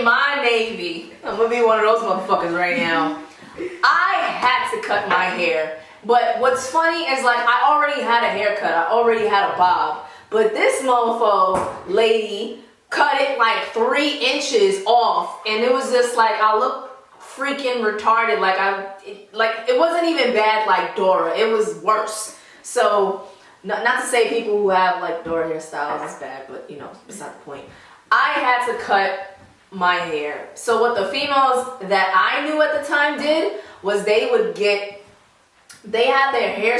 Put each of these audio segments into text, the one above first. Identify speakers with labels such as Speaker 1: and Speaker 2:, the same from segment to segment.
Speaker 1: my Navy, I'm gonna be one of those motherfuckers right now. I had to cut my hair. But what's funny is like I already had a haircut. I already had a bob. But this mofo lady cut it like 3 inches off. And it was just like I looked freaking retarded. Like it wasn't even bad like Dora. It was worse. So not to say people who have like Dora hairstyles is bad, but you know, beside the point. I had to cut my hair. So what the females that I knew at the time did was they had their hair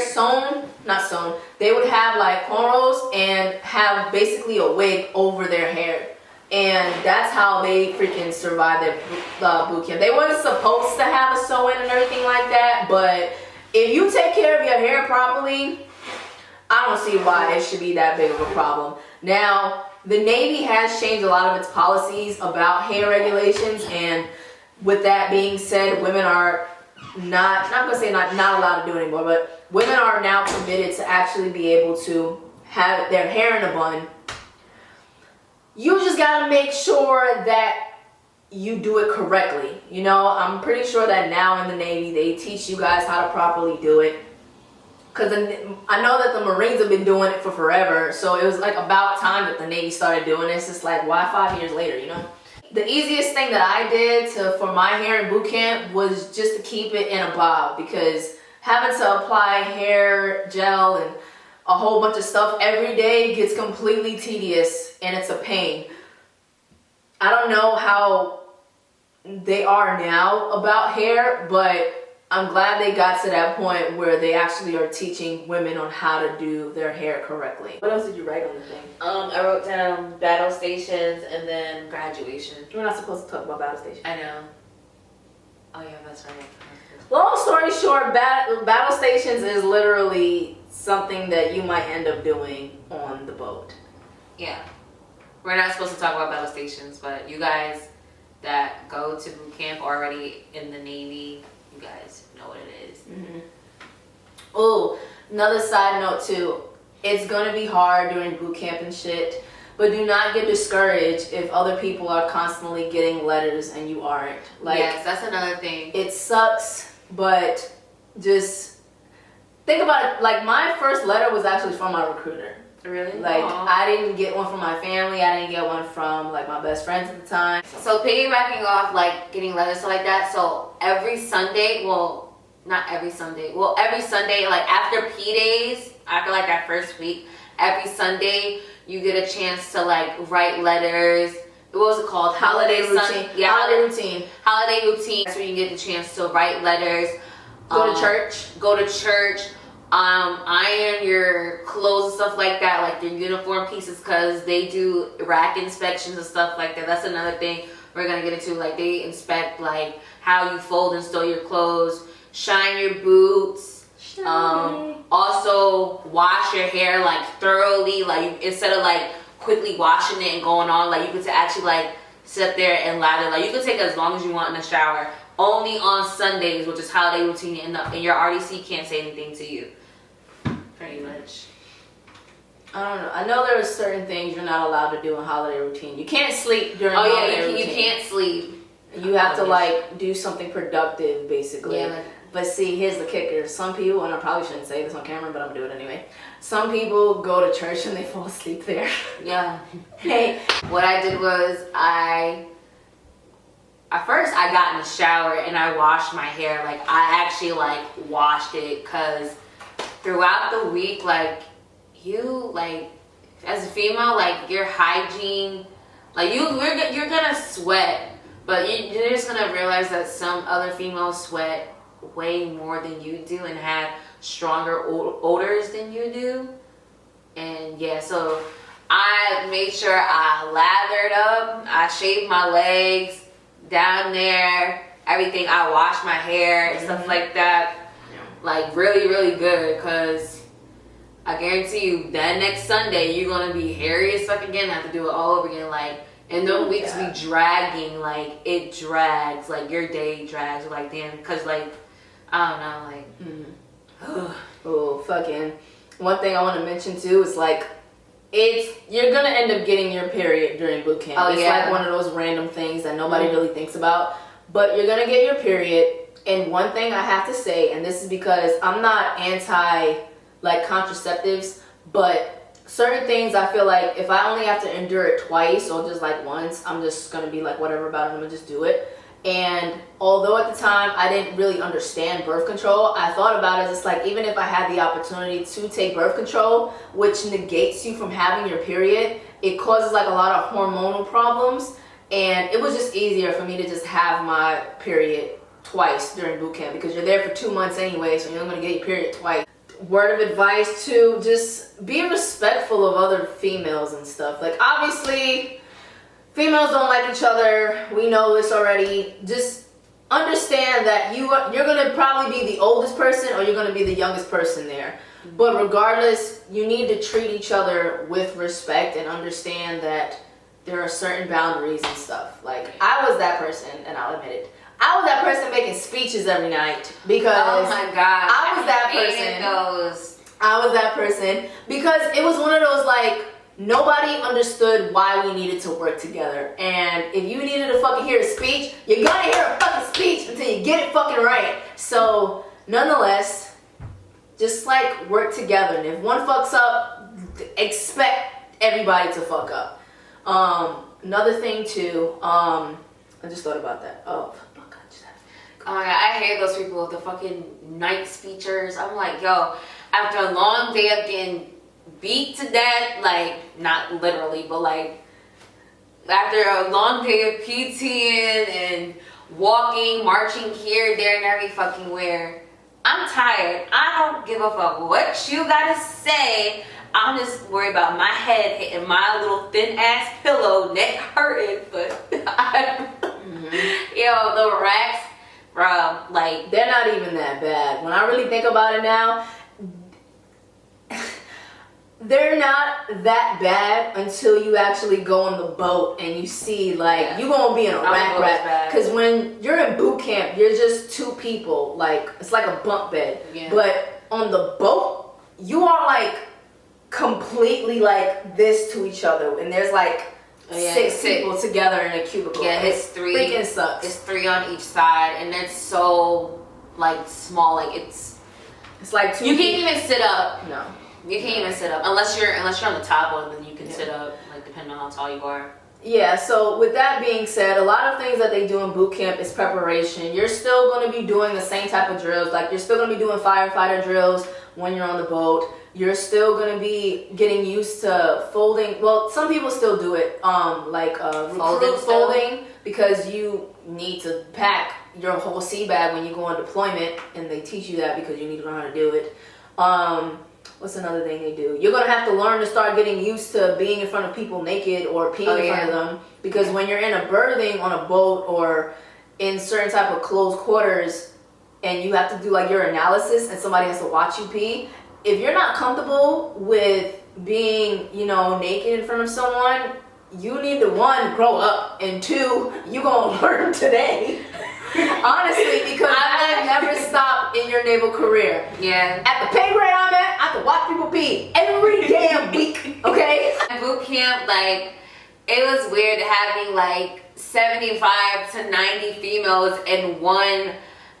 Speaker 1: they would have like cornrows and have basically a wig over their hair. And that's how they freaking survived their boot camp. They weren't supposed to have a sew-in and everything like that, but if you take care of your hair properly, I don't see why it should be that big of a problem. Now, the Navy has changed a lot of its policies about hair regulations, and with that being said, women are not gonna say not allowed to do it anymore, but women are now permitted to actually be able to have their hair in a bun. You just gotta make sure that you do it correctly. You know, I'm pretty sure that now in the Navy they teach you guys how to properly do it. Because I know that the Marines have been doing it for forever, so it was like about time that the Navy started doing this. It's like, why 5 years later, you know? The easiest thing that I did for my hair in boot camp was just to keep it in a bob, because having to apply hair gel and a whole bunch of stuff every day gets completely tedious and it's a pain. I don't know how they are now about hair, but I'm glad they got to that point where they actually are teaching women on how to do their hair correctly. What else did you write on the thing?
Speaker 2: I wrote down battle stations and then graduation.
Speaker 1: We're not supposed to talk about battle stations.
Speaker 2: I know. Oh yeah, that's right.
Speaker 1: Long story short, battle stations is literally something that you might end up doing on the boat.
Speaker 2: Yeah. We're not supposed to talk about battle stations, but you guys that go to boot camp already in the Navy, you guys know what it is.
Speaker 1: Mm-hmm. Oh, another side note too. It's gonna be hard during boot camp and shit, but do not get discouraged if other people are constantly getting letters and you aren't. Like,
Speaker 2: yes, that's another thing.
Speaker 1: It sucks, but just think about it. Like, my first letter was actually from my recruiter.
Speaker 2: Really?
Speaker 1: Like,
Speaker 2: aww.
Speaker 1: I didn't get one from my family. I didn't get one from like my best friends at the time.
Speaker 2: So piggybacking off like getting letters like that. So every Sunday, well, not every Sunday. Well, every Sunday, like after P days, after like that first week, every Sunday you get a chance to like write letters. What was it called?
Speaker 1: Holiday routine.
Speaker 2: Yeah,
Speaker 1: holiday routine.
Speaker 2: Holiday routine. That's where you get the chance to write letters.
Speaker 1: Go to church.
Speaker 2: Go to church. Iron your clothes and stuff like that, like your uniform pieces, because they do rack inspections and stuff like that. That's another thing we're gonna get into. Like, they inspect like how you fold and store your clothes, shine your boots. Also wash your hair like thoroughly. Like, instead of like quickly washing it and going on, like you could actually like sit there and lather. Like, you can take as long as you want in the shower. Only on Sundays, which is holiday routine, and your RDC can't say anything to you. Pretty much.
Speaker 1: I don't know. I know there are certain things you're not allowed to do in holiday routine. You can't sleep during holiday routine.
Speaker 2: You can't sleep.
Speaker 1: You have to like do something productive, basically.
Speaker 2: Yeah, like,
Speaker 1: but see, here's the kicker. Some people, and I probably shouldn't say this on camera, but I'm gonna do it anyway. Some people go to church and they fall asleep there.
Speaker 2: Yeah.
Speaker 1: Hey.
Speaker 2: What I did was at first I got in the shower and I washed my hair. Like, I actually like washed it, because throughout the week, like, you like as a female, like your hygiene, like you're gonna sweat, but you're just gonna realize that some other females sweat way more than you do and have stronger odors than you do. And yeah, so I made sure I lathered up, I shaved my legs down there, everything. I washed my hair and stuff like that. Like, really, really good, because I guarantee you that next Sunday you're gonna be hairy as fuck again, have to do it all over again. Like, and those weeks be dragging, like it drags, like your day drags. Like, damn, because like I don't know, like
Speaker 1: oh, fucking. One thing I want to mention too is like you're gonna end up getting your period during boot camp.
Speaker 2: Oh,
Speaker 1: it's
Speaker 2: yeah.
Speaker 1: like one of those random things that nobody really thinks about. But you're gonna get your period. And one thing I have to say, and this is because I'm not anti like contraceptives, but certain things I feel like if I only have to endure it twice or just like once, I'm just gonna be like whatever about it, I'm gonna just do it. And although at the time I didn't really understand birth control, I thought about it as it's like even if I had the opportunity to take birth control, which negates you from having your period, it causes like a lot of hormonal problems. And it was just easier for me to just have my period twice during boot camp because you're there for 2 months anyway, so you're only gonna get your period twice. Word of advice to just be respectful of other females and stuff. Like obviously females don't like each other. We know this already. Just understand that you're gonna probably be the oldest person or you're gonna be the youngest person there. But regardless, you need to treat each other with respect and understand that there are certain boundaries and stuff. Like I was that person, and I'll admit it. I was that person making speeches every night because
Speaker 2: oh my god,
Speaker 1: I was that
Speaker 2: hated
Speaker 1: person.
Speaker 2: Those.
Speaker 1: I was that person because it was one of those like nobody understood why we needed to work together. And if you needed to fucking hear a speech, you're gonna hear a fucking speech until you get it fucking right. So nonetheless, just like work together. And if one fucks up, expect everybody to fuck up. Another thing too, I just thought about that. Oh
Speaker 2: my god, I hate those people with the fucking night speechers. I'm like, yo, after a long day of getting beat to death, like, not literally, but like, after a long day of PTing and walking, marching here, there, and every fucking where, I'm tired. I don't give a fuck what you gotta say. I'm just worried about my head hitting my little thin ass pillow, neck hurting, but yo, the racks, bro, like
Speaker 1: they're not even that bad. When I really think about it now, they're not that bad until you actually go on the boat and you see like you're gonna be in a rack. Because when you're in boot camp, you're just two people. Like it's like a bunk bed. Yeah. But on the boat, you are like completely like this to each other, and there's like six people together in a cubicle.
Speaker 2: Yeah, it's three.
Speaker 1: Freaking sucks.
Speaker 2: It's three on each side, and it's so like small. Like it's
Speaker 1: like two.
Speaker 2: You can't even sit up.
Speaker 1: No,
Speaker 2: you can't even sit up unless you're on the top one. Then you can sit up, like depending on how tall you are.
Speaker 1: Yeah, so with that being said, a lot of things that they do in boot camp is preparation. You're still going to be doing the same type of drills. Like you're still going to be doing firefighter drills when you're on the boat. You're still going to be getting used to folding. Well, some people still do it, folding because you need to pack your whole sea bag when you go on deployment, and they teach you that because you need to learn how to do it. What's another thing they do? You're going to have to learn to start getting used to being in front of people naked or peeing in front of them, because when you're in a berthing on a boat or in certain type of closed quarters and you have to do like your analysis and somebody has to watch you pee, if you're not comfortable with being, naked in front of someone, you need to, one, grow up, and two, you gonna learn today. Honestly, because I never stopped in your naval career.
Speaker 2: Yeah.
Speaker 1: At the pay grade I'm at, I have to watch people pee every damn week, okay?
Speaker 2: At boot camp, like, it was weird having like 75 to 90 females in one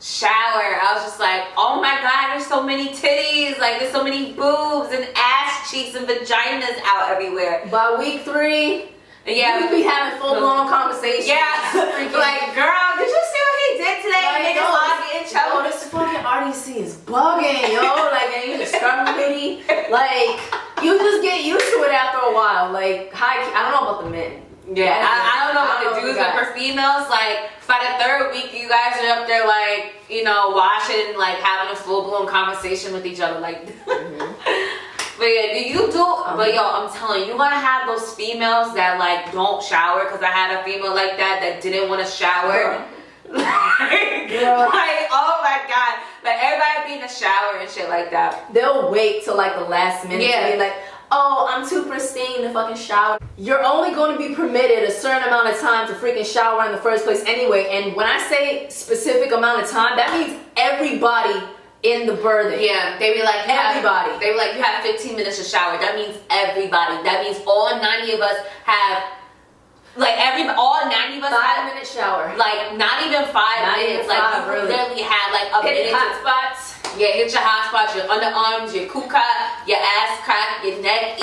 Speaker 2: shower. I was just like, oh my god, there's so many titties, like there's so many boobs and ass cheeks and vaginas out everywhere.
Speaker 1: By week 3, we be having full-blown conversations.
Speaker 2: Yeah, like, girl, did you see what he did today?
Speaker 1: Like,
Speaker 2: niggas all getting choked.
Speaker 1: Oh, this fucking RDC is bugging, yo. Like, and you just scrubbing pity. Like, you just get used to it after a while. Like, I don't know about the men.
Speaker 2: Yeah, I don't know what the dudes, but for females, like, by the 3rd week, you guys are up there, like, washing, like, having a full-blown conversation with each other, like. But yeah, but yo, I'm telling you, you're gonna have those females that, like, don't shower, because I had a female like that didn't want to shower. Like, oh my god. Like, everybody be in the shower and shit like that.
Speaker 1: They'll wait till, like, the last minute to be like, oh, I'm too pristine to fucking shower. You're only going to be permitted a certain amount of time to freaking shower in the first place anyway. And when I say specific amount of time, that means everybody in the birthing.
Speaker 2: Yeah, they be like,
Speaker 1: everybody.
Speaker 2: They be like, you have 15 minutes to shower. That means everybody. That means all 90 of us have, like, all 90 of us
Speaker 1: 5-minute shower.
Speaker 2: Like, not even 5 minutes. Like, you
Speaker 1: really.
Speaker 2: literally had, like, a minute.
Speaker 1: Hit hot spots.
Speaker 2: Yeah, hit your hot spots, your underarms, your kuka, your ass crack, your neck,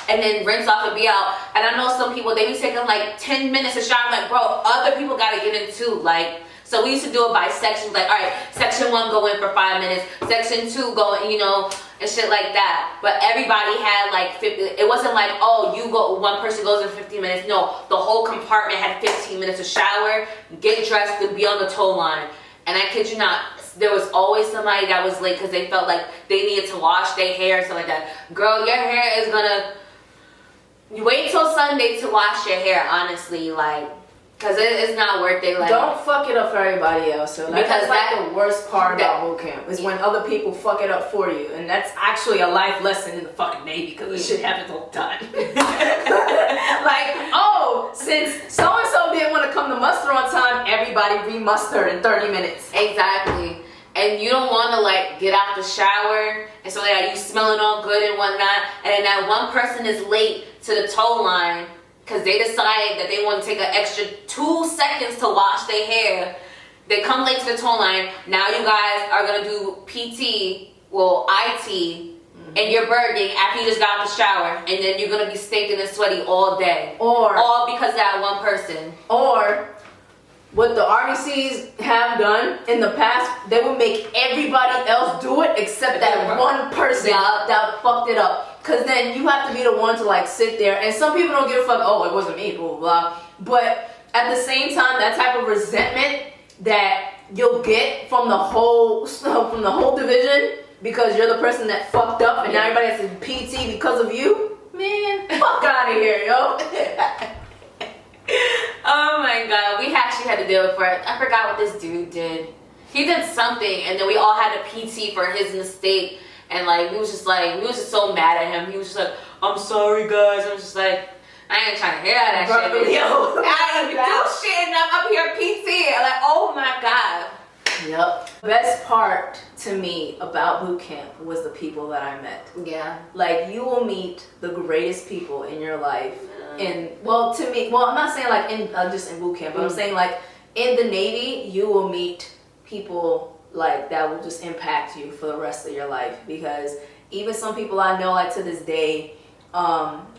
Speaker 2: and then rinse off and be out. And I know some people, they be taking, like, 10 minutes to shower. I'm like, bro, other people gotta get in too. Like, so we used to do it by sections. Like, all right, section 1 go in for 5 minutes, section 2 go in, and shit like that. But everybody had like 50. It wasn't like, oh, one person goes in 15 minutes. No, the whole compartment had 15 minutes to shower, get dressed, and be on the tow line. And I kid you not, there was always somebody that was late because they felt like they needed to wash their hair and stuff like that. Girl, your hair is gonna. You wait till Sunday to wash your hair, honestly, like. Because it's not worth it. Like,
Speaker 1: don't fuck it up for everybody else. So
Speaker 2: because
Speaker 1: that's the worst part about boot camp is when other people fuck it up for you, and that's actually a life lesson in the fucking Navy because this shit happens all the time. Like, oh, since so and so didn't want to come to muster on time, everybody remuster in 30 minutes.
Speaker 2: Exactly. And you don't want to like get out the shower and so that you smelling all good and whatnot, and then that one person is late to the tow line. Because they decided that they want to take an extra 2 seconds to wash their hair. They come late to the tow line. Now you guys are going to do PT, IT, and your birthing after you just got out the shower. And then you're going to be stinking and sweaty all day.
Speaker 1: Or
Speaker 2: all because of that one person.
Speaker 1: Or what the RDCs have done in the past, they will make everybody else do it except that one person that fucked it up. Because then you have to be the one to like sit there, and some people don't give a fuck, oh, it wasn't me, blah, blah, blah. But at the same time, that type of resentment that you'll get from the whole division because you're the person that fucked up and now everybody has to PT because of you, man, fuck out of here, yo.
Speaker 2: Oh my god, we actually had to deal with it. I forgot what this dude did. He did something, and then we all had to PT for his mistake. And like we was just so mad at him. He was just like, I'm sorry guys. I was just like, I ain't trying to hear that shit. Yo, I ain't even do shit and I'm up here PT. I'm like, oh my god.
Speaker 1: Yep. Best part to me about boot camp was the people that I met.
Speaker 2: Yeah.
Speaker 1: Like, you will meet the greatest people in your life. And to me, I'm not saying like in just in boot camp, but I'm saying like in the Navy, you will meet people like that will just impact you for the rest of your life. Because even some people I know, like to this day,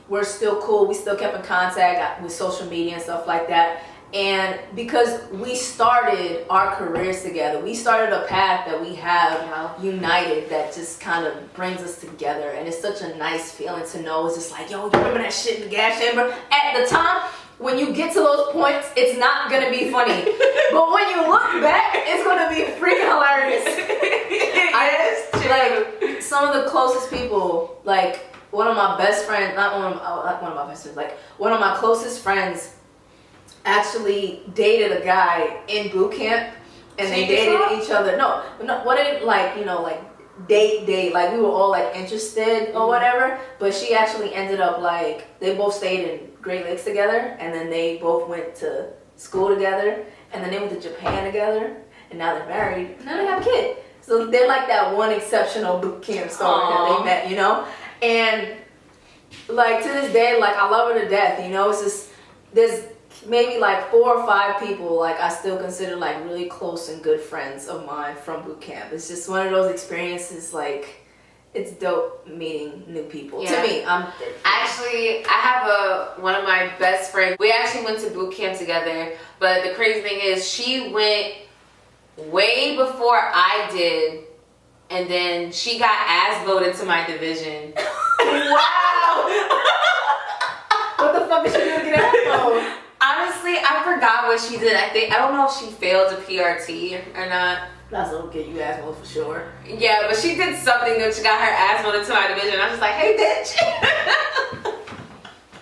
Speaker 1: we're still cool. We still kept in contact with social media and stuff like that. And because we started our careers together, we started a path that we have united that just kind of brings us together. And it's such a nice feeling to know. It's just like, yo, you remember that shit in the gas chamber? At the time, when you get to those points, it's not going to be funny. But when you look back, it's going to be freaking hilarious. Like, some of the closest people, like one of my best friends, one of my closest friends actually dated a guy in boot camp, and they dated each other. No, what it like, date, like we were all like interested or whatever, but she actually ended up like, they both stayed in Great Lakes together, and then they both went to school together, and then they went to Japan together, and now they're married, and now they have a kid. So they're like that one exceptional boot camp story that they met, and like to this day, like I love her to death, it's just, there's maybe like 4 or 5 people like I still consider like really close and good friends of mine from boot camp. It's just one of those experiences, like it's dope meeting new people. To me,
Speaker 2: I have one of my best friends. We actually went to boot camp together, but the crazy thing is she went way before I did, and then she got ass voted to my division.
Speaker 1: Wow. What the fuck is she doing to get ass voted?
Speaker 2: Honestly, I forgot what she did. I don't know if she failed a PRT or not.
Speaker 1: That's okay, you ass voted for sure.
Speaker 2: Yeah, but she did something that she got her ass voted to my division. I was just like, hey, bitch.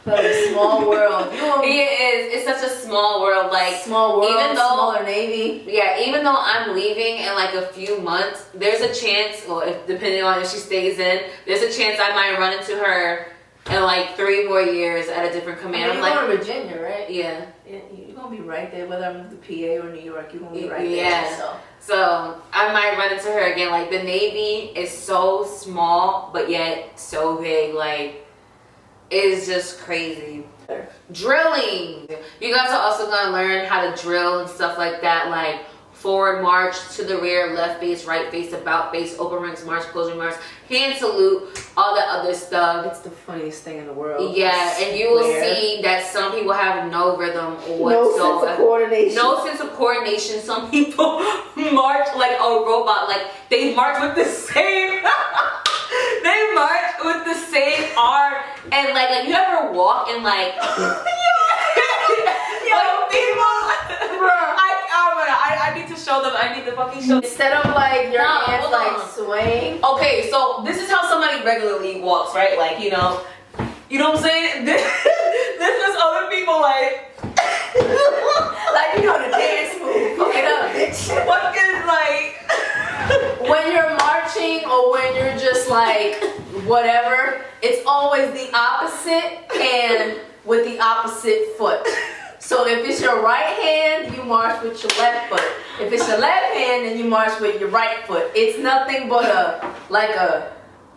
Speaker 1: But a small world.
Speaker 2: It is. It's such a small world. Like,
Speaker 1: small world,
Speaker 2: even though,
Speaker 1: smaller Navy.
Speaker 2: Yeah, even though I'm leaving in like a few months, there's a chance, or depending on if she stays in, there's a chance I might run into her in like 3 more years at a different command.
Speaker 1: You're going to Virginia, right?
Speaker 2: Yeah.
Speaker 1: You're going gonna be right there, whether I move to PA or New York. You're gonna be right
Speaker 2: Yeah.
Speaker 1: there.
Speaker 2: So I might run into her again. Like, the Navy is so small, but yet so big. Like, it's just crazy. Drilling. You guys are also gonna learn how to drill and stuff like that. Like, forward march, to the rear, left face, right face, about face, open ranks march, closing march, hand salute, all that other stuff.
Speaker 1: It's the funniest thing in the world.
Speaker 2: Yeah, and you will see that some people have no rhythm whatsoever.
Speaker 1: No sense of coordination.
Speaker 2: No sense of coordination. Some people march like a robot. Like, they march with the same they march with the same arm. And like you ever walk and like I need to show them. I need to fucking show them.
Speaker 1: Instead of like your hands like swaying.
Speaker 2: Okay, so this is how somebody regularly walks, right? Like, you know what I'm saying? This is other people like
Speaker 1: like, you know, the dance move. Okay,
Speaker 2: fucking like
Speaker 1: when you're marching or when you're just like whatever, it's always the opposite hand with the opposite foot. So if it's your right hand, you march with your left foot. If it's your left hand, then you march with your right foot. It's nothing but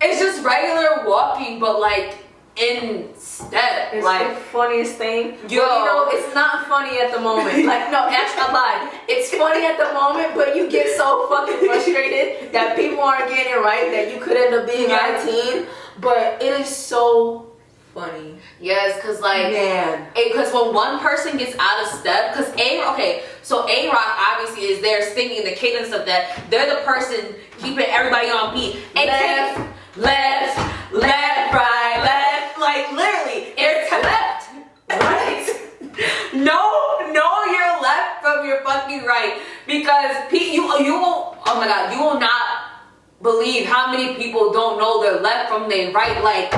Speaker 2: it's just regular walking, but like in step.
Speaker 1: It's
Speaker 2: like
Speaker 1: the funniest thing.
Speaker 2: Yo.
Speaker 1: But, you know, it's not funny at the moment. Like, no, actually, I lied. It's funny at the moment, but you get so fucking frustrated that people aren't getting it right that you could end up being 19. But it is so funny.
Speaker 2: Yes, cause like,
Speaker 1: man,
Speaker 2: because when one person gets out of step, cause so A-Rock obviously is there singing the cadence of that. They're the person keeping everybody on beat.
Speaker 1: Left,
Speaker 2: right, left, like literally, it's left, right. know your left from your fucking right, because you won't. Oh my God, you will not believe how many people don't know their left from their right. Like,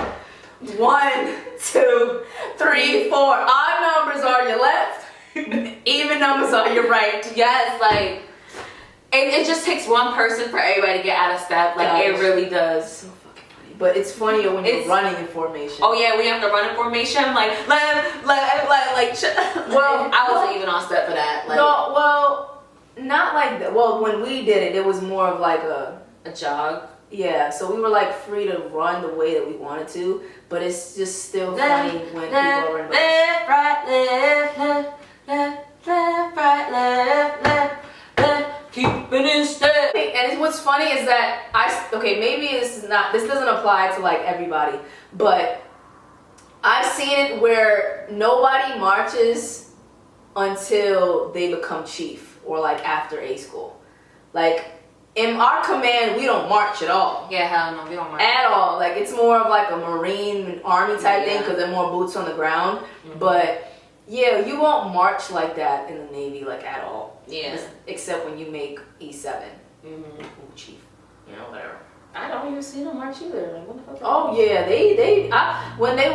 Speaker 1: 1, 2, 3, 4. Odd numbers are your left. Even numbers are your right.
Speaker 2: Yes, like it just takes one person for everybody to get out of step. Like, it really does.
Speaker 1: So fucking funny. But it's funnier when you're running in formation.
Speaker 2: Oh yeah, we have to run in formation. Like left, like. Well, I wasn't even on step for that. Like,
Speaker 1: no, well, not like that. Well, when we did it, it was more of like a
Speaker 2: jog.
Speaker 1: Yeah, so we were like free to run the way that we wanted to, but it's just still funny when people are running.
Speaker 2: Left, right, left. Keep it in step.
Speaker 1: And what's funny is that maybe this doesn't apply to like everybody, but I've seen it where nobody marches until they become chief or like after A school. Like, in our command, we don't march at all.
Speaker 2: Yeah, hell no, we don't march.
Speaker 1: At all. Like, it's more of like a Marine Army type thing because they're more boots on the ground. Mm-hmm. But, yeah, you won't march like that in the Navy, like, at all.
Speaker 2: Yeah.
Speaker 1: Except when you make E7.
Speaker 2: Mm-hmm.
Speaker 1: Ooh, chief. You know, whatever.
Speaker 2: I don't even see them march either. Like, what the fuck?
Speaker 1: Oh, yeah. When they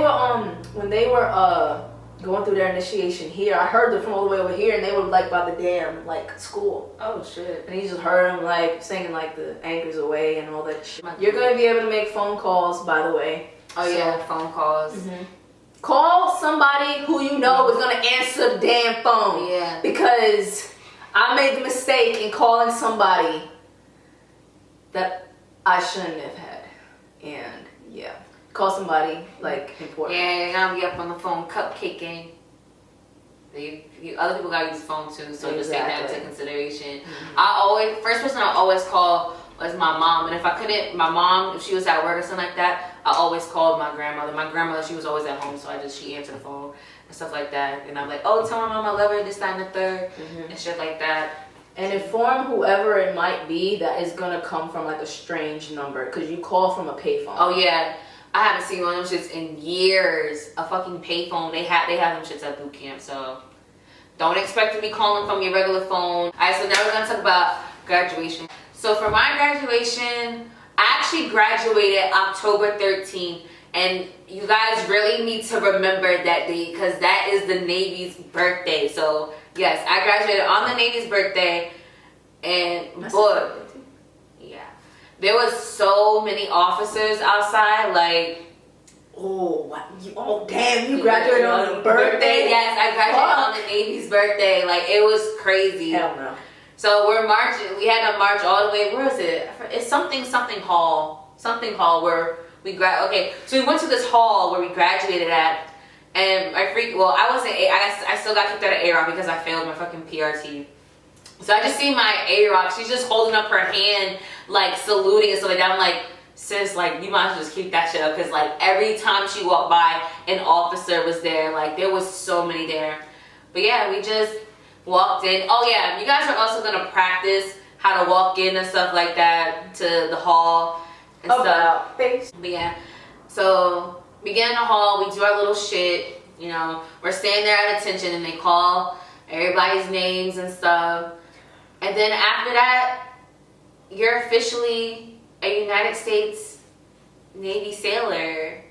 Speaker 1: were going through their initiation here, I heard them from all the way over here, and they were like by the damn like school.
Speaker 2: Oh shit!
Speaker 1: And you just heard them like singing like the anchors away and all that shit. You're gonna be able to make phone calls, by the way.
Speaker 2: Oh yeah, phone calls.
Speaker 1: Mm-hmm. Call somebody who you know is gonna answer the damn phone.
Speaker 2: Yeah.
Speaker 1: Because I made the mistake in calling somebody that I shouldn't have had, and yeah. Call somebody like important.
Speaker 2: Yeah, you're gonna be up on the phone cupcaking. Other people gotta use the phone too, so just take that into consideration. Mm-hmm. First person I always call was my mom, and if I couldn't, my mom, if she was at work or something like that, I always called my grandmother. My grandmother, she was always at home, so she answered the phone and stuff like that. And I'm like, oh, tell my mom I love her, this, that, and the third, and shit like that.
Speaker 1: And inform whoever it might be that is gonna come from like a strange number, because you call from a payphone.
Speaker 2: Oh yeah. I haven't seen one of them shits in years. A fucking payphone. They have them shits at Bootcamp, so don't expect to be calling from your regular phone. Alright, so now we're gonna talk about graduation. So for my graduation, I actually graduated October 13th, and you guys really need to remember that date because that is the Navy's birthday. So yes, I graduated on the Navy's birthday, and boy, yeah. There was so many officers outside, like,
Speaker 1: Oh damn, you graduated on your birthday?
Speaker 2: Yes, I graduated on the Navy's birthday. Like, it was crazy.
Speaker 1: Hell no.
Speaker 2: So we're marching. We had to march all the way. Where is it? It's something hall. Something hall where we Okay, so we went to this hall where we graduated at, and I wasn't. I still got kicked out of A-Rock because I failed my fucking PRT. So I just see my A-Rock. She's just holding up her hand, like saluting and stuff like that. I'm like, sis, like, you might as well just keep that shit up, because like every time she walked by, an officer was there. Like, there was so many there. But yeah, we just walked in. Oh yeah, you guys are also gonna practice how to walk in and stuff like that to the hall and stuff.
Speaker 1: Thanks.
Speaker 2: But yeah, so we get in the hall, we do our little shit, you know, we're standing there at attention, and they call everybody's names and stuff. And then after that, you're officially a United States Navy sailor.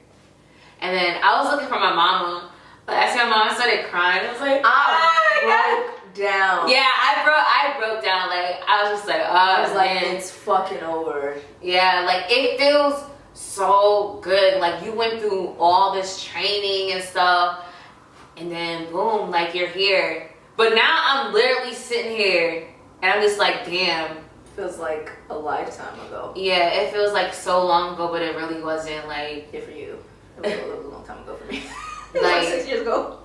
Speaker 2: And then I was looking for my mama. But I see my mom, started crying. I was like,
Speaker 1: I broke down.
Speaker 2: Yeah, I broke down. Like, I was just like,
Speaker 1: I was like,
Speaker 2: man.
Speaker 1: it's fucking over.
Speaker 2: Yeah, like, it feels so good. Like, you went through all this training and stuff, and then boom, like, you're here. But now I'm literally sitting here, and I'm just like, damn.
Speaker 1: Feels like a lifetime ago.
Speaker 2: Yeah, it feels like so long ago, but it really wasn't. Like,
Speaker 1: yeah, for you. It was a long time ago for me.
Speaker 2: Like
Speaker 1: 6 years ago.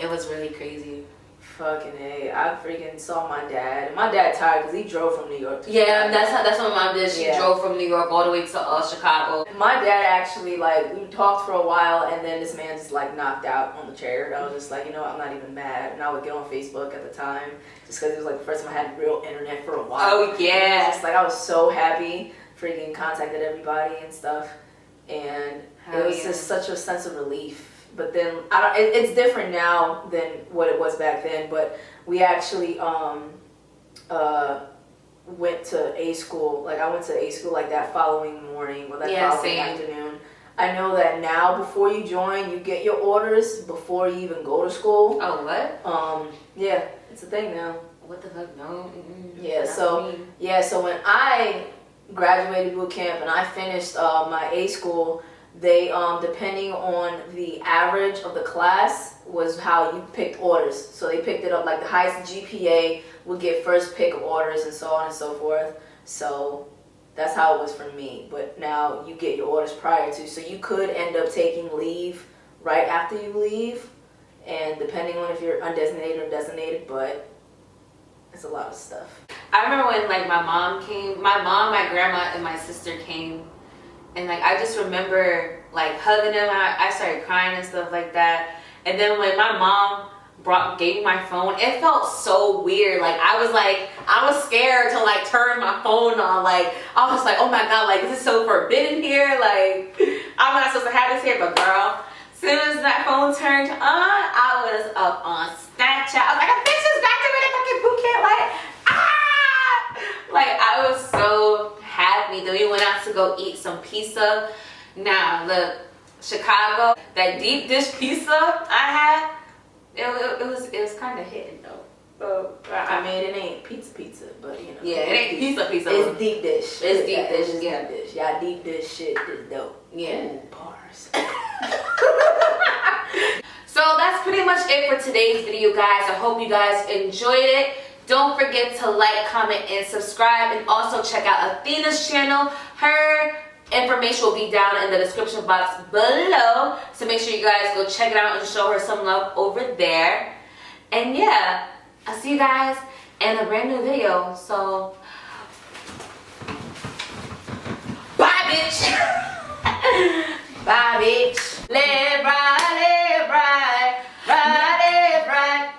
Speaker 2: It was really crazy.
Speaker 1: Fucking A. I freaking saw my dad. My dad tired because he drove from New York to
Speaker 2: Yeah,
Speaker 1: Chicago.
Speaker 2: that's what my mom did. She drove from New York all the way to Chicago.
Speaker 1: My dad actually, like, we talked for a while, and then this man just, like, knocked out on the chair. And I was just like, you know, I'm not even mad. And I would get on Facebook at the time, just because it was, like, the first time I had real internet for a while.
Speaker 2: Oh, yeah.
Speaker 1: It was just, like, I was so happy, freaking contacted everybody and stuff. And it was just such a sense of relief. But then, it's different now than what it was back then. But we actually went to A school. Like, I went to A school, like, that following morning or that following afternoon. I know that now, before you join, you get your orders before you even go to school.
Speaker 2: Oh, what?
Speaker 1: Yeah, it's a thing now.
Speaker 2: What the fuck? No.
Speaker 1: Yeah, so when I graduated boot camp and I finished my A school, they depending on the average of the class was how you picked orders. So they picked it up, like the highest GPA would get first pick of orders and so on and so forth. So that's how it was for me. But now you get your orders prior to, so you could end up taking leave right after you leave, and depending on if you're undesignated or designated, but it's a lot of stuff.
Speaker 2: I remember when, like, my mom, my grandma, and my sister came. And, like, I just remember, like, hugging them. I started crying and stuff like that. And then when my mom gave me my phone, it felt so weird. Like, I was scared to, like, turn my phone on. Like, I was like, oh my God, like, this is so forbidden here. Like, I'm not supposed to have this here. But girl, as soon as that phone turned on, I was up on Snapchat. I was like, a bitch is graduated fucking boot camp. Like, like, I was so happy. Then we went out to go eat some pizza. Now, look, Chicago, that deep dish pizza I had, it was kind of hitting though.
Speaker 1: I mean, it ain't pizza, but you know.
Speaker 2: Yeah, it ain't pizza.
Speaker 1: It's deep dish.
Speaker 2: It's deep dish.
Speaker 1: It's deep dish. Yeah, deep dish shit is dope.
Speaker 2: Yeah.
Speaker 1: Ooh, bars.
Speaker 2: So that's pretty much it for today's video, guys. I hope you guys enjoyed it. Don't forget to like, comment, and subscribe, and also check out Athena's channel. Her information will be down in the description box below, so make sure you guys go check it out and show her some love over there. And yeah, I'll see you guys in a brand new video. So bye, bitch.
Speaker 1: Bye, bitch.
Speaker 2: Live right, live right, right, live right.